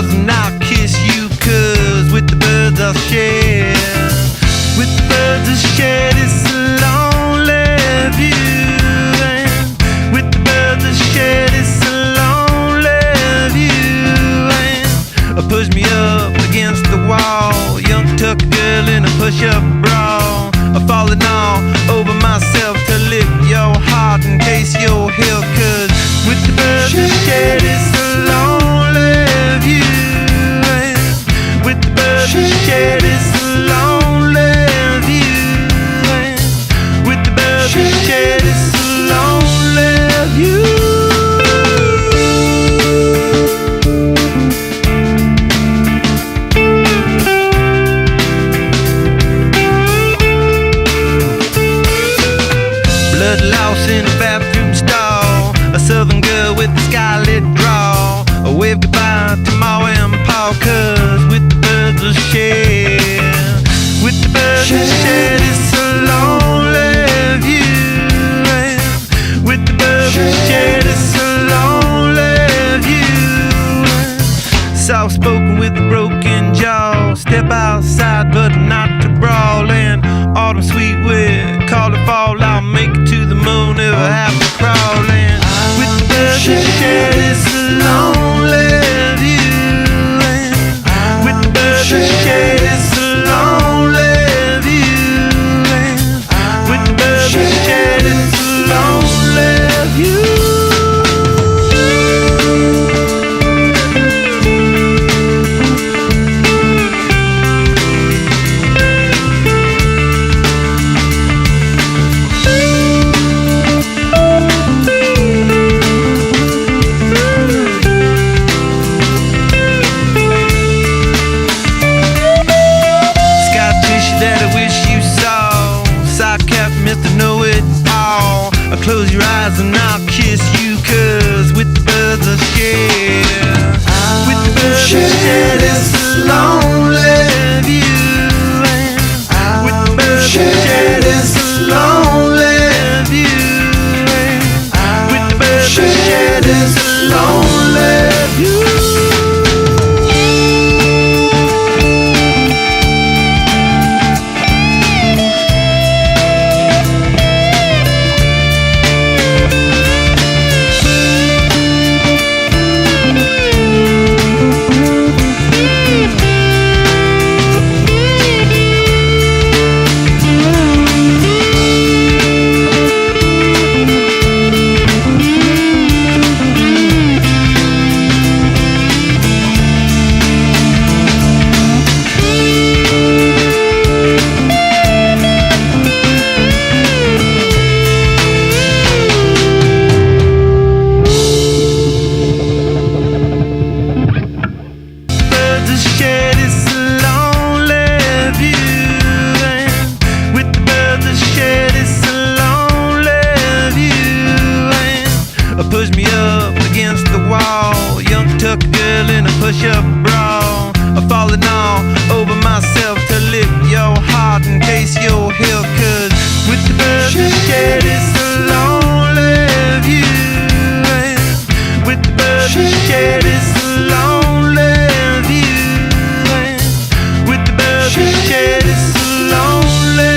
eyes and I'll kiss you, 'cause with the birds I'll share. With the birds I'll share this lonely view. And with the birds I'll share this lonely view. And push me up against the wall, young tuck girl in a push-up bra. Falling all over myself to lift your heart in case you're here, 'cause with the birds I share this lonely view. And with the birds I share this lonely view. And with the birds I share this lonely view. Blood lost in a bathroom stall, a southern girl with a skylit draw. A wave goodbye to Ma and Pa, 'cause with the birds I'll share. With the birds I'll share this lonely view. And with the birds I'll share this lonely view. Soft spoken with a broken jaw, step outside but not to brawl. And autumn sweet with call it fall, I'll make it to the moon if I have to crawl. And with the birds I share this lonely view. And with the birds I share this lonely view. And with the birds I share this lonely view. Close your eyes and I'll kiss you, 'cause with the birds I'll share. With the birds I'll share this lonely view. And with the birds I'll share this lonely view. And with the birds I'll share this lonely view. Push me up against the wall, young tuck girl in a push-up bra. Falling all over myself to lift your heart in case you're here, 'cause with the birds I share this lonely view. And with the birds I share this lonely view. And with the birds I share this lonely